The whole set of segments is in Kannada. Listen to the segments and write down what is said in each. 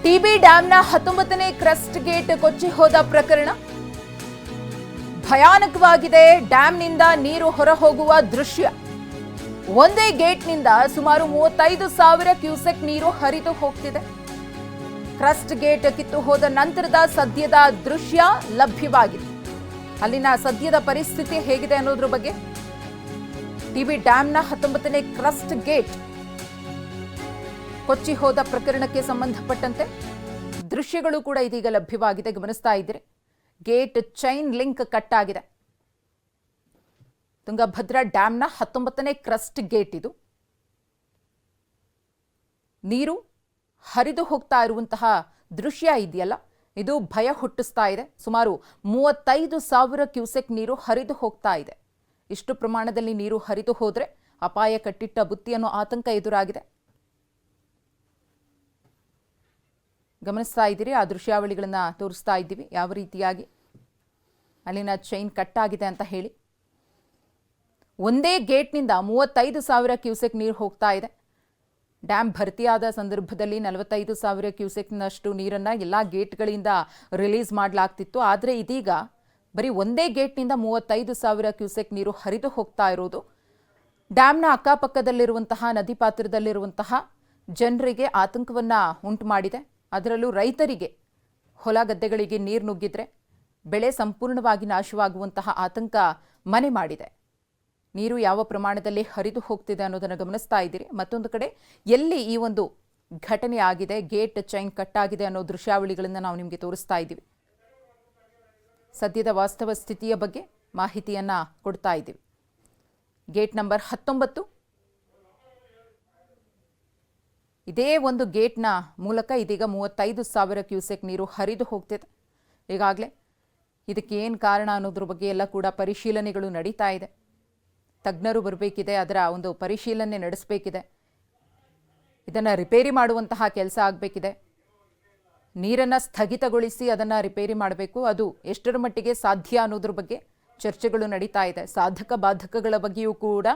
ಟಿಬಿ ಡ್ಯಾಂನ 19ನೇ ಕ್ರಸ್ಟ್ ಗೇಟ್ ಕೊಚ್ಚಿ ಹೋದ ಪ್ರಕರಣ ಭಯಾನಕವಾಗಿದೆ. ಡ್ಯಾಂನಿಂದ ನೀರು ಹೊರಹೋಗುವ ದೃಶ್ಯ. ಒಂದೇ ಗೇಟ್ನಿಂದ ಸುಮಾರು 35,000 ಕ್ಯೂಸೆಕ್ ನೀರು ಹರಿದು ಹೋಗ್ತಿದೆ. ಕ್ರಸ್ಟ್ ಗೇಟ್ ಕಿತ್ತು ಹೋದ ನಂತರದ ಸದ್ಯದ ದೃಶ್ಯ ಲಭ್ಯವಾಗಿದೆ. ಅಲ್ಲಿನ ಸದ್ಯದ ಪರಿಸ್ಥಿತಿ ಹೇಗಿದೆ ಅನ್ನೋದ್ರ ಬಗ್ಗೆ ಟಿಬಿ ಡ್ಯಾಂನ 19ನೇ ಕ್ರಸ್ಟ್ ಗೇಟ್ ಕೊಚ್ಚಿ ಹೋದ ಪ್ರಕರಣಕ್ಕೆ ಸಂಬಂಧಪಟ್ಟಂತೆ ದೃಶ್ಯಗಳು ಕೂಡ ಇದೀಗ ಲಭ್ಯವಾಗಿದೆ. ಗಮನಿಸ್ತಾ ಇದ್ದೀರಿ, ಗೇಟ್ ಚೈನ್ ಲಿಂಕ್ ಕಟ್ ಆಗಿದೆ. ತುಂಗಭದ್ರಾ ಡ್ಯಾಂನ 19ನೇ ಕ್ರಸ್ಟ್ ಗೇಟ್ ಇದು. ನೀರು ಹರಿದು ಹೋಗ್ತಾ ಇರುವಂತಹ ದೃಶ್ಯ ಇದೆಯಲ್ಲ, ಇದು ಭಯ ಹುಟ್ಟಿಸ್ತಾ ಇದೆ. ಸುಮಾರು 35,000 ಕ್ಯೂಸೆಕ್ ನೀರು ಹರಿದು ಹೋಗ್ತಾ ಇದೆ. ಇಷ್ಟು ಪ್ರಮಾಣದಲ್ಲಿ ನೀರು ಹರಿದು ಹೋದ್ರೆ ಅಪಾಯ ಕಟ್ಟಿಟ್ಟ ಬುತ್ತಿ ಅನ್ನೋ ಆತಂಕ ಎದುರಾಗಿದೆ. ಗಮನಿಸ್ತಾ ಇದ್ದೀರಿ, ಆ ದೃಶ್ಯಾವಳಿಗಳನ್ನ ತೋರಿಸ್ತಾ ಇದ್ದೀವಿ, ಯಾವ ರೀತಿಯಾಗಿ ಅಲ್ಲಿನ ಚೈನ್ ಕಟ್ ಆಗಿದೆ ಅಂತ ಹೇಳಿ. ಒಂದೇ ಗೇಟ್ನಿಂದ 35,000 ಕ್ಯೂಸೆಕ್ ನೀರು ಹೋಗ್ತಾ ಇದೆ. ಡ್ಯಾಮ್ ಭರ್ತಿಯಾದ ಸಂದರ್ಭದಲ್ಲಿ 45,000 ಕ್ಯೂಸೆಕ್ನಷ್ಟು ನೀರನ್ನು ಎಲ್ಲ ಗೇಟ್ಗಳಿಂದ ರಿಲೀಸ್ ಮಾಡಲಾಗ್ತಿತ್ತು. ಆದರೆ ಇದೀಗ ಬರೀ ಒಂದೇ ಗೇಟ್ನಿಂದ 35,000 ಕ್ಯೂಸೆಕ್ ನೀರು ಹರಿದು ಹೋಗ್ತಾ ಇರೋದು ಡ್ಯಾಮ್ನ ಅಕ್ಕಪಕ್ಕದಲ್ಲಿರುವಂತಹ ನದಿ ಪಾತ್ರದಲ್ಲಿರುವಂತಹ ಜನರಿಗೆ ಆತಂಕವನ್ನು ಉಂಟು ಮಾಡಿದೆ. ಅದರಲ್ಲೂ ರೈತರಿಗೆ ಹೊಲ ಗದ್ದೆಗಳಿಗೆ ನೀರು ನುಗ್ಗಿದ್ರೆ ಬೆಳೆ ಸಂಪೂರ್ಣವಾಗಿ ನಾಶವಾಗುವಂತಹ ಆತಂಕ ಮನೆ ಮಾಡಿದೆ. ನೀರು ಯಾವ ಪ್ರಮಾಣದಲ್ಲಿ ಹರಿದು ಹೋಗ್ತಿದೆ ಅನ್ನೋದನ್ನು ಗಮನಿಸ್ತಾ ಇದ್ದೀರಿ. ಮತ್ತೊಂದು ಕಡೆ ಎಲ್ಲಿ ಈ ಒಂದು ಘಟನೆ ಆಗಿದೆ, ಗೇಟ್ ಚೈನ್ ಕಟ್ ಆಗಿದೆ ಅನ್ನೋ ದೃಶ್ಯಾವಳಿಗಳನ್ನು ನಾವು ನಿಮಗೆ ತೋರಿಸ್ತಾ ಇದ್ದೀವಿ. ಸದ್ಯದ ವಾಸ್ತವ ಸ್ಥಿತಿಯ ಬಗ್ಗೆ ಮಾಹಿತಿಯನ್ನ ಕೊಡ್ತಾ ಇದ್ದೀವಿ. ಗೇಟ್ ನಂಬರ್ 19, ಇದೇ ಒಂದು ಗೇಟ್ನ ಮೂಲಕ ಇದೀಗ 35,000 ಕ್ಯೂಸೆಕ್ ನೀರು ಹರಿದು ಹೋಗ್ತಿದೆ. ಈಗಾಗಲೇ ಇದಕ್ಕೆ ಏನು ಕಾರಣ ಅನ್ನೋದ್ರ ಬಗ್ಗೆ ಎಲ್ಲ ಕೂಡ ಪರಿಶೀಲನೆಗಳು ನಡೀತಾ ಇದೆ. ತಜ್ಞರು ಬರಬೇಕಿದೆ, ಅದರ ಒಂದು ಪರಿಶೀಲನೆ ನಡೆಸಬೇಕಿದೆ. ಇದನ್ನು ರಿಪೇರಿ ಮಾಡುವಂತಹ ಕೆಲಸ ಆಗಬೇಕಿದೆ. ನೀರನ್ನು ಸ್ಥಗಿತಗೊಳಿಸಿ ಅದನ್ನು ರಿಪೇರಿ ಮಾಡಬೇಕು. ಅದು ಎಷ್ಟರ ಮಟ್ಟಿಗೆ ಸಾಧ್ಯ ಅನ್ನೋದ್ರ ಬಗ್ಗೆ ಚರ್ಚೆಗಳು ನಡೀತಾ ಇದೆ. ಸಾಧಕ ಬಾಧಕಗಳ ಬಗ್ಗೆಯೂ ಕೂಡ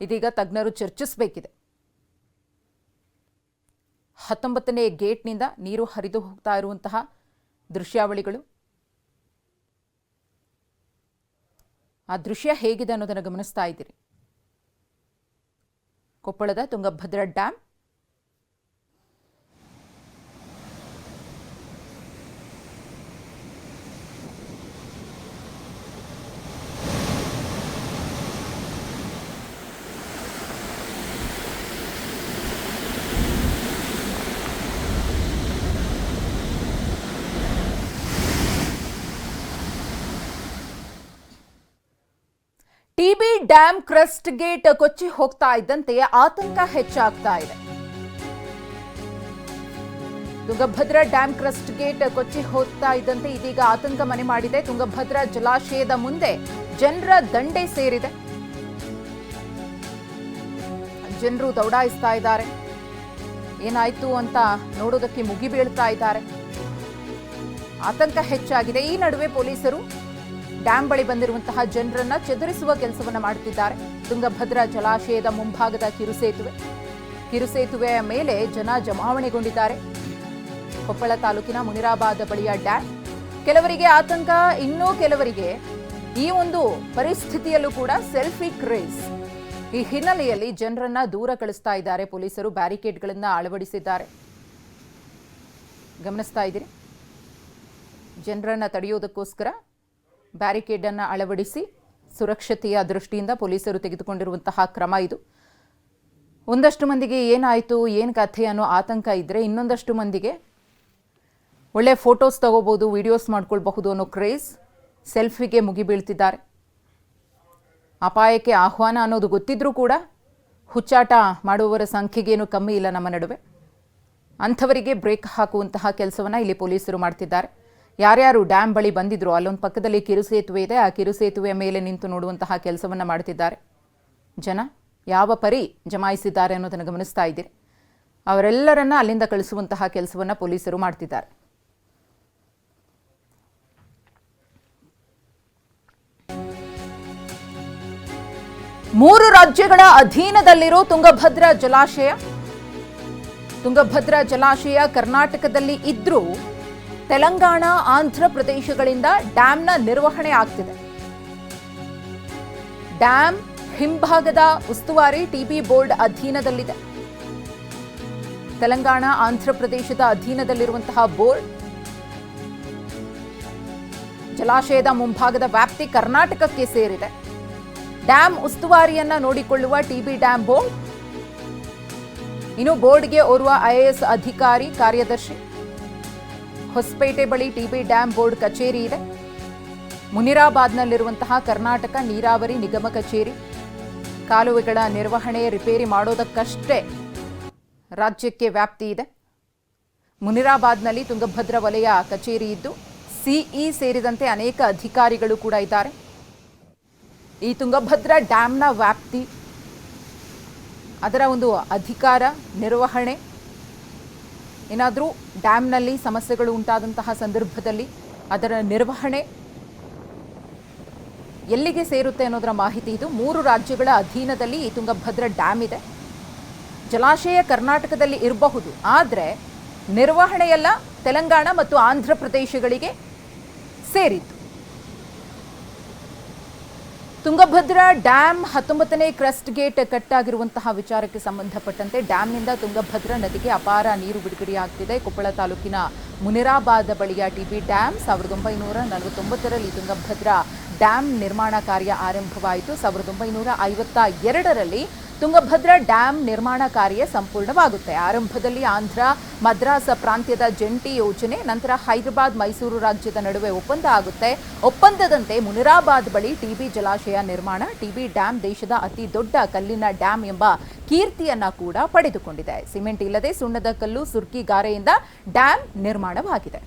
ಇದೀಗ ತಜ್ಞರು ಚರ್ಚಿಸಬೇಕಿದೆ. 19ನೇ ಗೇಟ್ನಿಂದ ನೀರು ಹರಿದು ಹೋಗ್ತಾ ಇರುವಂತಹ ದೃಶ್ಯಾವಳಿಗಳು, ಆ ದೃಶ್ಯ ಹೇಗಿದೆ ಅನ್ನೋದನ್ನು ಗಮನಿಸ್ತಾ ಇದ್ದೀರಿ. ಕೊಪ್ಪಳದ Tungabhadra dam TB dam crest gate ಕೊಚ್ಚಿ ಹೋಗ್ತಾ ಇದ್ದಂತೆ ಆತಂಕ ಹೆಚ್ಚಾಗ್ತಾ ಇದೆ. ತುಂಗಭದ್ರಾ ಡ್ಯಾಮ್ ಕ್ರಸ್ಟ್ ಗೇಟ್ ಕೊಚ್ಚಿ ಹೋಗ್ತಾ ಇದ್ದಂತೆ ಇದೀಗ ಆತಂಕ ಮನೆ ಮಾಡಿದೆ. ತುಂಗಭದ್ರಾ ಜಲಾಶಯದ ಮುಂದೆ ಜನರ ದಂಡೆ ಸೇರಿದೆ. ಜನರು ದೌಡಾಯಿಸ್ತಾ ಇದ್ದಾರೆ. ಏನಾಯ್ತು ಅಂತ ನೋಡೋದಕ್ಕೆ ಮುಗಿಬೀಳ್ತಾ ಇದ್ದಾರೆ. ಆತಂಕ ಹೆಚ್ಚಾಗಿದೆ. ಈ ನಡುವೆ ಪೊಲೀಸರು ಡ್ಯಾಂ ಬಳಿ ಬಂದಿರುವಂತಹ ಜನರನ್ನ ಚದುರಿಸುವ ಕೆಲಸವನ್ನ ಮಾಡುತ್ತಿದ್ದಾರೆ. ತುಂಗಭದ್ರಾ ಜಲಾಶಯದ ಮುಂಭಾಗದ ಕಿರುಸೇತುವೆಯ ಮೇಲೆ ಜನ ಜಮಾವಣೆಗೊಂಡಿದ್ದಾರೆ. ಕೊಪ್ಪಳ ತಾಲೂಕಿನ ಮುನಿರಾಬಾದ್ ಬಳಿಯ ಡ್ಯಾಂ. ಕೆಲವರಿಗೆ ಆತಂಕ, ಇನ್ನೂ ಕೆಲವರಿಗೆ ಈ ಒಂದು ಪರಿಸ್ಥಿತಿಯಲ್ಲೂ ಕೂಡ ಸೆಲ್ಫಿ ಕ್ರೇಜ್. ಈ ಹಿನ್ನೆಲೆಯಲ್ಲಿ ಜನರನ್ನ ದೂರ ಕಳಿಸ್ತಾ ಇದ್ದಾರೆ ಪೊಲೀಸರು. ಬ್ಯಾರಿಕೇಡ್ಗಳನ್ನ ಅಳವಡಿಸಿದ್ದಾರೆ. ಗಮನಿಸ್ತಾ ಇದ್ದೀರಿ, ಜನರನ್ನ ತಡೆಯೋದಕ್ಕೋಸ್ಕರ ಬ್ಯಾರಿಕೇಡ್ ಅನ್ನು ಅಳವಡಿಸಿ ಸುರಕ್ಷತೆಯ ದೃಷ್ಟಿಯಿಂದ ಪೊಲೀಸರು ತೆಗೆದುಕೊಂಡಿರುವಂತಹ ಕ್ರಮ ಇದು. ಒಂದಷ್ಟು ಮಂದಿಗೆ ಏನಾಯಿತು, ಏನು ಕಥೆ ಅನ್ನೋ ಆತಂಕ ಇದ್ದರೆ, ಇನ್ನೊಂದಷ್ಟು ಮಂದಿಗೆ ಒಳ್ಳೆ ಫೋಟೋಸ್ ತಗೋಬಹುದು, ವಿಡಿಯೋಸ್ ಮಾಡ್ಕೊಳ್ಬಹುದು ಅನ್ನೋ ಕ್ರೇಜ್. ಸೆಲ್ಫಿಗೆ ಮುಗಿಬೀಳ್ತಿದ್ದಾರೆ. ಅಪಾಯಕ್ಕೆ ಆಹ್ವಾನ ಅನ್ನೋದು ಗೊತ್ತಿದ್ರೂ ಕೂಡ ಹುಚ್ಚಾಟ ಮಾಡುವವರ ಸಂಖ್ಯೆಗೇನು ಕಮ್ಮಿ ಇಲ್ಲ ನಮ್ಮ ನಡುವೆ. ಅಂಥವರಿಗೆ ಬ್ರೇಕ್ ಹಾಕುವಂತಹ ಕೆಲಸವನ್ನು ಇಲ್ಲಿ ಪೊಲೀಸರು ಮಾಡ್ತಿದ್ದಾರೆ. ಯಾರ್ಯಾರು ಡ್ಯಾಮ್ ಬಳಿ ಬಂದಿದ್ರು, ಅಲ್ಲೊಂದು ಪಕ್ಕದಲ್ಲಿ ಕಿರುಸೇತುವೆ ಇದೆ, ಆ ಕಿರುಸೇತುವೆಯ ಮೇಲೆ ನಿಂತು ನೋಡುವಂತಹ ಕೆಲಸವನ್ನು ಮಾಡ್ತಿದ್ದಾರೆ. ಜನ ಯಾವ ಪರಿ ಜಮಾಯಿಸಿದ್ದಾರೆ ಅನ್ನೋದನ್ನು ಗಮನಿಸ್ತಾ ಇದ್ದೀರಿ. ಅವರೆಲ್ಲರನ್ನ ಅಲ್ಲಿಂದ ಕಳಿಸುವಂತಹ ಕೆಲಸವನ್ನು ಪೊಲೀಸರು ಮಾಡ್ತಿದ್ದಾರೆ. ಮೂರು ರಾಜ್ಯಗಳ ಅಧೀನದಲ್ಲಿರೋ ತುಂಗಭದ್ರಾ ಜಲಾಶಯ ತುಂಗಭದ್ರಾ ಜಲಾಶಯ ಕರ್ನಾಟಕದಲ್ಲಿ ಇದ್ರೂ ತೆಲಂಗಾಣ, ಆಂಧ್ರ ಪ್ರದೇಶಗಳಿಂದ ಡ್ಯಾಂನ ನಿರ್ವಹಣೆ ಆಗ್ತಿದೆ. ಡ್ಯಾಂ ಹಿಂಭಾಗದ ಉಸ್ತುವಾರಿ ಟಿಬಿ ಬೋರ್ಡ್ ಅಧೀನದಲ್ಲಿದೆ. ತೆಲಂಗಾಣ, ಆಂಧ್ರ ಪ್ರದೇಶದ ಅಧೀನದಲ್ಲಿರುವಂತಹ ಬೋರ್ಡ್. ಜಲಾಶಯದ ಮುಂಭಾಗದ ವ್ಯಾಪ್ತಿ ಕರ್ನಾಟಕಕ್ಕೆ ಸೇರಿದೆ. ಡ್ಯಾಂ ಉಸ್ತುವಾರಿಯನ್ನ ನೋಡಿಕೊಳ್ಳುವ ಟಿಬಿ ಡ್ಯಾಂ ಬೋರ್ಡ್. ಇನ್ನು ಬೋರ್ಡ್ಗೆ ಓರ್ವ ಐಎಎಸ್ ಅಧಿಕಾರಿ ಕಾರ್ಯದರ್ಶಿ. ಹೊಸಪೇಟೆ ಬಳಿ ಟಿಬಿ ಡ್ಯಾಂ ಬೋರ್ಡ್ ಕಚೇರಿ ಇದೆ. ಮುನಿರಾಬಾದ್ನಲ್ಲಿರುವಂತಹ ಕರ್ನಾಟಕ ನೀರಾವರಿ ನಿಗಮ ಕಚೇರಿ. ಕಾಲುವೆಗಳ ನಿರ್ವಹಣೆ, ರಿಪೇರಿ ಮಾಡೋದಕ್ಕಷ್ಟೇ ರಾಜ್ಯಕ್ಕೆ ವ್ಯಾಪ್ತಿ ಇದೆ. ಮುನಿರಾಬಾದ್ನಲ್ಲಿ ತುಂಗಭದ್ರಾ ವಲಯ ಕಚೇರಿ ಇದ್ದು ಸಿಇ ಸೇರಿದಂತೆ ಅನೇಕ ಅಧಿಕಾರಿಗಳು ಕೂಡ ಇದ್ದಾರೆ. ಈ ತುಂಗಭದ್ರಾ ಡ್ಯಾಂನ ವ್ಯಾಪ್ತಿ, ಅದರ ಒಂದು ಅಧಿಕಾರ, ನಿರ್ವಹಣೆ, ಏನಾದರೂ ಡ್ಯಾಂನಲ್ಲಿ ಸಮಸ್ಯೆಗಳು ಉಂಟಾದಂತಹ ಸಂದರ್ಭದಲ್ಲಿ ಅದರ ನಿರ್ವಹಣೆ ಎಲ್ಲಿಗೆ ಸೇರುತ್ತೆ ಅನ್ನೋದರ ಮಾಹಿತಿ ಇದು. 3 ರಾಜ್ಯಗಳ ಅಧೀನದಲ್ಲಿ ಈ ತುಂಗಭದ್ರಾ ಡ್ಯಾಮ್ ಇದೆ. ಜಲಾಶಯ ಕರ್ನಾಟಕದಲ್ಲಿ ಇರಬಹುದು, ಆದರೆ ನಿರ್ವಹಣೆಯೆಲ್ಲ ತೆಲಂಗಾಣ ಮತ್ತು ಆಂಧ್ರ ಪ್ರದೇಶಗಳಿಗೆ ಸೇರಿತ್ತು. ತುಂಗಭದ್ರಾ ಡ್ಯಾಂ 19ನೇ ಕ್ರಸ್ಟ್ ಗೇಟ್ ಕಟ್ಟಾಗಿರುವಂತಹ ವಿಚಾರಕ್ಕೆ ಸಂಬಂಧಪಟ್ಟಂತೆ ಡ್ಯಾಂನಿಂದ ತುಂಗಭದ್ರಾ ನದಿಗೆ ಅಪಾರ ನೀರು ಬಿಡುಗಡೆಯಾಗ್ತಿದೆ. ಕೊಪ್ಪಳ ತಾಲೂಕಿನ ಮುನಿರಾಬಾದ್ ಬಳಿಯ ಟಿಬಿ ಡ್ಯಾಂ 1949ರಲ್ಲಿ ತುಂಗಭದ್ರಾ ಡ್ಯಾಂ ನಿರ್ಮಾಣ ಕಾರ್ಯ ಆರಂಭವಾಯಿತು. 1952ರಲ್ಲಿ ತುಂಗಭದ್ರಾ ಡ್ಯಾಂ ನಿರ್ಮಾಣ ಕಾರ್ಯ ಸಂಪೂರ್ಣವಾಗುತ್ತೆ. ಆರಂಭದಲ್ಲಿ ಆಂಧ್ರ ಮದ್ರಾಸ್ ಪ್ರಾಂತ್ಯದ ಜಂಟಿ ಯೋಜನೆ, ನಂತರ ಹೈದರಾಬಾದ್ ಮೈಸೂರು ರಾಜ್ಯದ ನಡುವೆ ಒಪ್ಪಂದ ಆಗುತ್ತೆ. ಒಪ್ಪಂದದಂತೆ ಮುನಿರಾಬಾದ್ ಬಳಿ ಟಿಬಿ ಜಲಾಶಯ ನಿರ್ಮಾಣ. ಟಿಬಿ ಡ್ಯಾಂ ದೇಶದ ಅತಿ ದೊಡ್ಡ ಕಲ್ಲಿನ ಡ್ಯಾಂ ಎಂಬ ಕೀರ್ತಿಯನ್ನ ಕೂಡ ಪಡೆದುಕೊಂಡಿದೆ. ಸಿಮೆಂಟ್ ಇಲ್ಲದೆ ಸುಣ್ಣದ ಕಲ್ಲು, ಸುರ್ಕಿ ಗಾರೆಯಿಂದ ಡ್ಯಾಂ ನಿರ್ಮಾಣವಾಗಿದೆ.